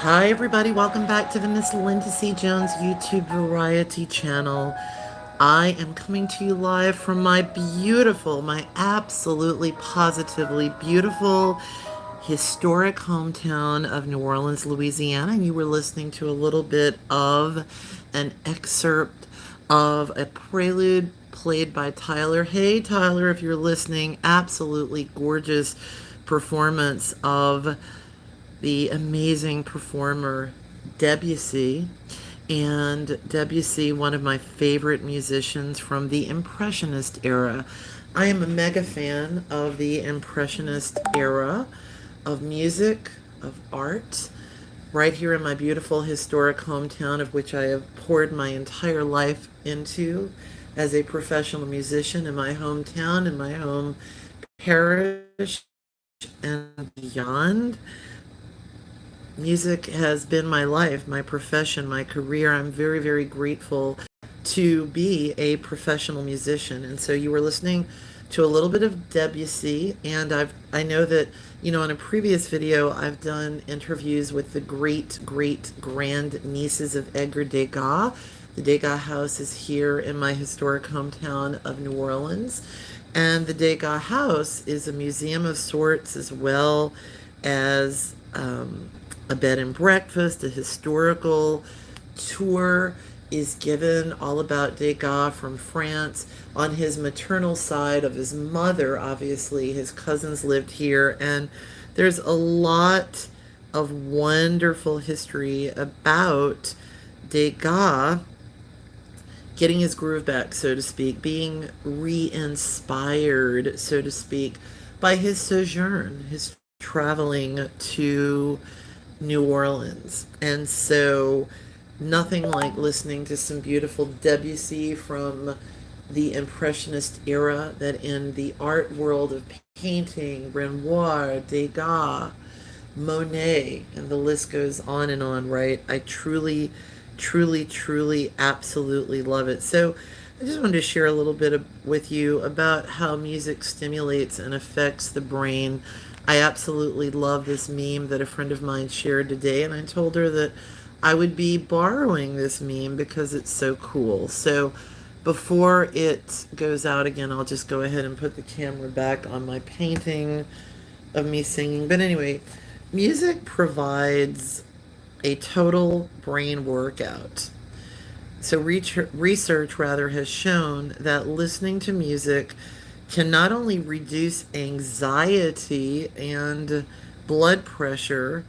Hi, everybody. Welcome back to the Miss Linda C. Jones YouTube Variety channel. I am coming to you live from my beautiful, my absolutely positively beautiful, historic hometown of New Orleans, Louisiana. And you were listening to a little bit of an excerpt of a prelude played by Tyler. Hey, Tyler, if you're listening, absolutely gorgeous performance of the amazing performer Debussy. And Debussy, one of my favorite musicians from the Impressionist era. I am a mega fan of the Impressionist era of music, of art, right here in my beautiful historic hometown, of which I have poured my entire life into as a professional musician in my hometown, in my home parish, and beyond. Music has been my life, my profession, my career. I'm very, very grateful to be a professional musician. And so you were listening to a little bit of Debussy, and I know that, in a previous video, I've done interviews with the great, great grand nieces of Edgar Degas. The Degas house is here in my historic hometown of New Orleans. And the Degas house is a museum of sorts, as well as a bed and breakfast. A historical tour is given all about Degas from France. On his maternal side of his mother, obviously, his cousins lived here, and there's a lot of wonderful history about Degas getting his groove back, so to speak, being re-inspired, so to speak, by his sojourn, his traveling to New Orleans. And so nothing like listening to some beautiful Debussy from the Impressionist era, that in the art world of painting, Renoir, Degas, Monet, and the list goes on and on, right? I truly, truly, truly, absolutely love it. So I just wanted to share a little bit with you about how music stimulates and affects the brain. I absolutely love this meme that a friend of mine shared today, and I told her that I would be borrowing this meme because it's so cool. So before it goes out again, I'll just go ahead and put the camera back on my painting of me singing. But anyway, music provides a total brain workout. So research rather has shown that listening to music can not only reduce anxiety and blood pressure,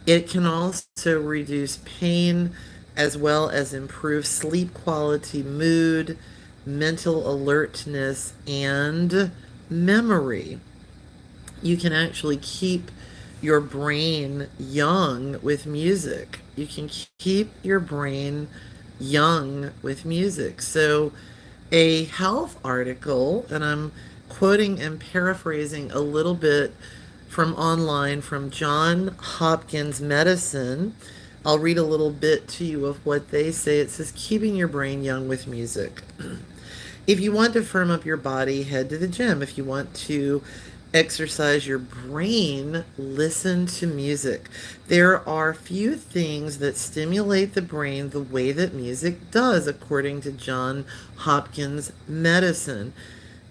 it can also reduce pain, as well as improve sleep quality, mood, mental alertness, and memory. You can actually keep your brain young with music. You can keep your brain young with music. So a health article, and I'm quoting and paraphrasing a little bit from online from John Hopkins Medicine. I'll read a little bit to you of what they say. It says, keeping your brain young with music. If you want to firm up your body, head to the gym. If you want to exercise your brain, listen to music. There are few things that stimulate the brain the way that music does, according to John Hopkins Medicine.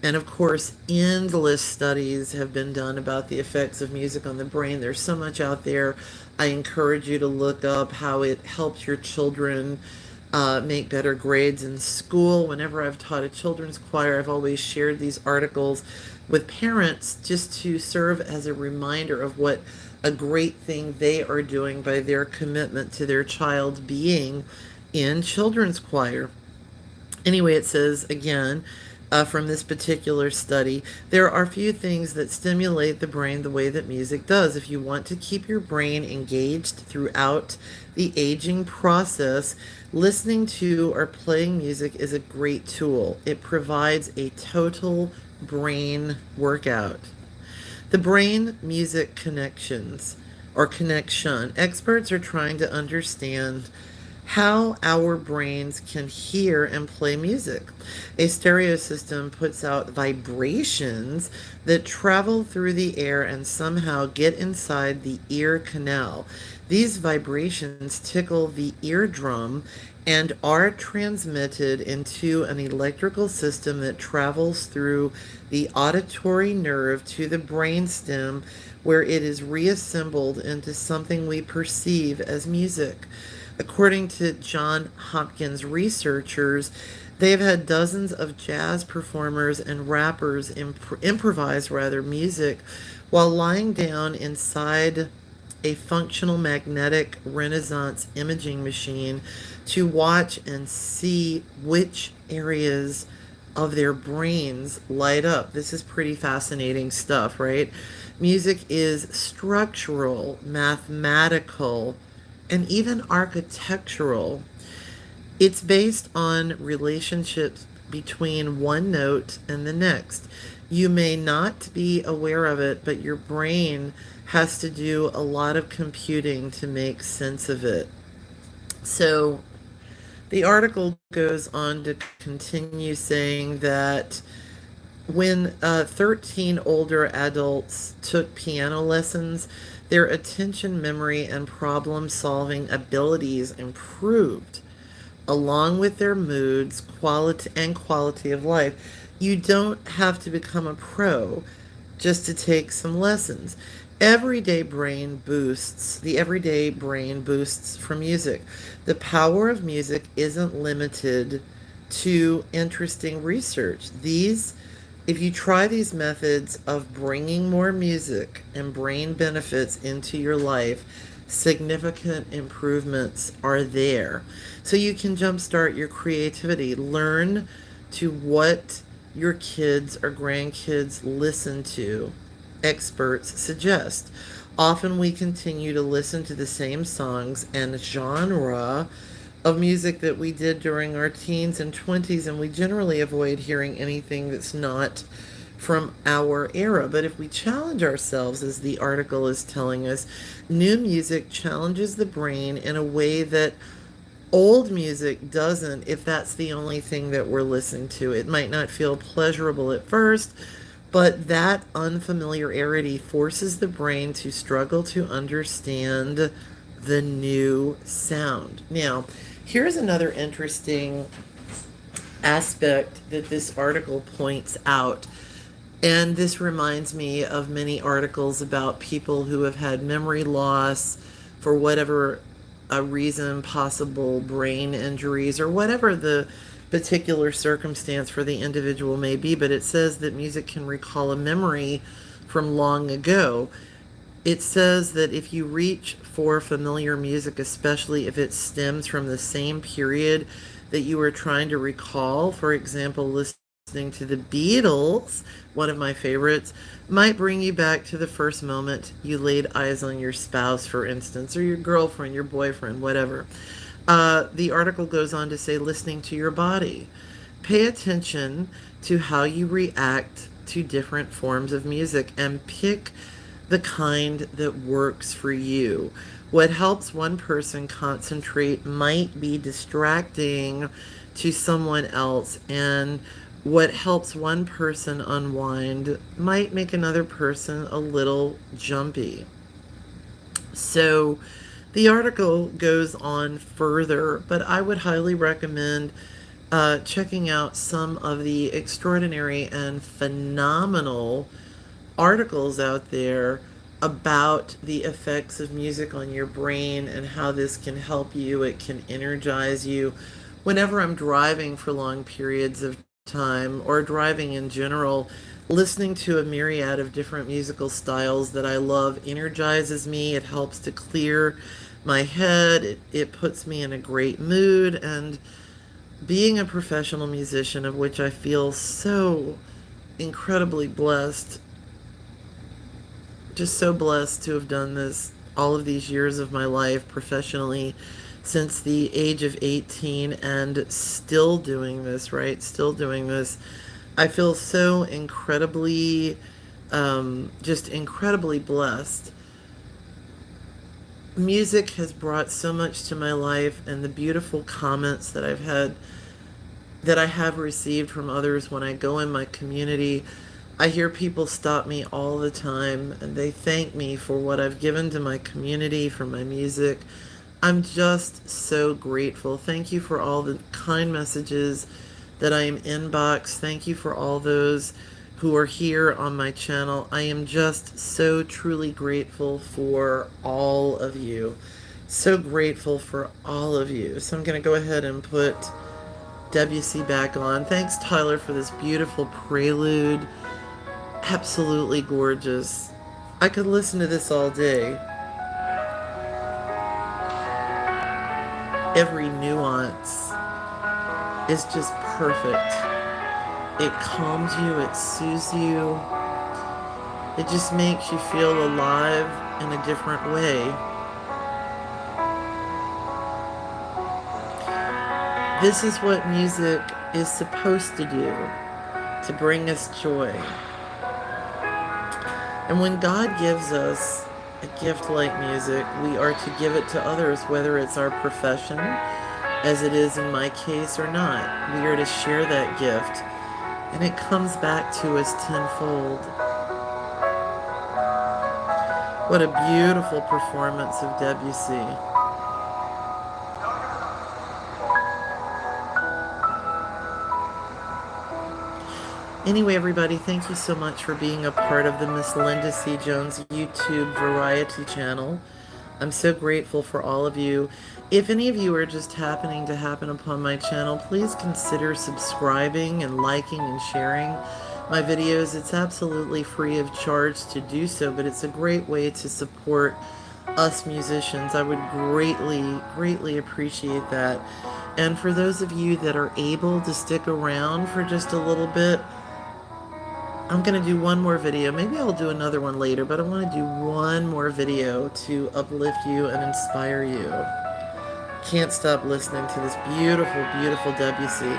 And of course, endless studies have been done about the effects of music on the brain. There's so much out there. I encourage you to look up how it helps your children make better grades in school. Whenever I've taught a children's choir, I've always shared these articles with parents just to serve as a reminder of what a great thing they are doing by their commitment to their child being in children's choir. Anyway, it says again, from this particular study, there are few things that stimulate the brain the way that music does. If you want to keep your brain engaged throughout the aging process, listening to or playing music is a great tool. It provides a total brain workout. The brain music connections or connection. Experts are trying to understand how our brains can hear and play music. A stereo system puts out vibrations that travel through the air and somehow get inside the ear canal. These vibrations tickle the eardrum and are transmitted into an electrical system that travels through the auditory nerve to the brainstem, where it is reassembled into something we perceive as music. According to John Hopkins researchers, they've had dozens of jazz performers and rappers improvise music while lying down inside a functional magnetic resonance imaging machine to watch and see which areas of their brains light up. This is pretty fascinating stuff, right? Music is structural, mathematical, and even architectural. It's based on relationships between one note and the next. You may not be aware of it, but your brain has to do a lot of computing to make sense of it. So the article goes on to continue saying that when 13 older adults took piano lessons, their attention, memory, and problem solving abilities improved along with their moods, quality of life. You don't have to become a pro just to take some lessons. The everyday brain boosts from music. The power of music isn't limited to interesting research. If you try these methods of bringing more music and brain benefits into your life, significant improvements are there. So you can jumpstart your creativity. Learn to what your kids or grandkids listen to, experts suggest. Often we continue to listen to the same songs and genre of music that we did during our teens and 20s, and we generally avoid hearing anything that's not from our era. But if we challenge ourselves, as the article is telling us, new music challenges the brain in a way that old music doesn't. If that's the only thing that we're listening to, it might not feel pleasurable at first, but that unfamiliarity forces the brain to struggle to understand the new sound. Now, here's another interesting aspect that this article points out. And this reminds me of many articles about people who have had memory loss for whatever a reason, possible brain injuries, or whatever the particular circumstance for the individual may be. But it says that music can recall a memory from long ago. It says that if you reach for familiar music, especially if it stems from the same period that you were trying to recall, for example, listening to the Beatles, one of my favorites, might bring you back to the first moment you laid eyes on your spouse, for instance, or your girlfriend, your boyfriend, whatever. The article goes on to say, listening to your body. Pay attention to how you react to different forms of music and pick the kind that works for you. What helps one person concentrate might be distracting to someone else, and what helps one person unwind might make another person a little jumpy. So the article goes on further, but I would highly recommend checking out some of the extraordinary and phenomenal articles out there about the effects of music on your brain and how this can help you. It can energize you. Whenever I'm driving for long periods of time or driving in general, listening to a myriad of different musical styles that I love energizes me. It helps to clear my head. It puts me in a great mood. And being a professional musician, of which I feel so incredibly blessed, just so blessed to have done this all of these years of my life professionally since the age of 18, and still doing this, right? Still doing this. I feel so incredibly, just incredibly blessed. Music has brought so much to my life, and the beautiful comments that I have received from others when I go in my community I hear people stop me all the time and they thank me for what I've given to my community, for my music. I'm just so grateful. Thank you for all the kind messages that I am inbox. Thank you for all those who are here on my channel. I am just so truly grateful for all of you. So grateful for all of you. So I'm going to go ahead and put WC back on. Thanks, Tyler, for this beautiful prelude. Absolutely gorgeous. I could listen to this all day. Every nuance is just perfect. It calms you, it soothes you, it just makes you feel alive in a different way. This is what music is supposed to do, to bring us joy. And when God gives us a gift like music, we are to give it to others, whether it's our profession, as it is in my case, or not. We are to share that gift, and it comes back to us tenfold. What a beautiful performance of Debussy. Anyway, everybody, thank you so much for being a part of the Miss Linda C. Jones YouTube variety channel. I'm so grateful for all of you. If any of you are just happening to happen upon my channel, please consider subscribing and liking and sharing my videos. It's absolutely free of charge to do so, but it's a great way to support us musicians. I would greatly, greatly appreciate that. And for those of you that are able to stick around for just a little bit, I'm going to do one more video. Maybe I'll do another one later, but I want to do one more video to uplift you and inspire you. Can't stop listening to this beautiful, beautiful Debussy.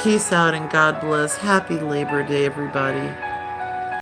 Peace out and God bless. Happy Labor Day, everybody.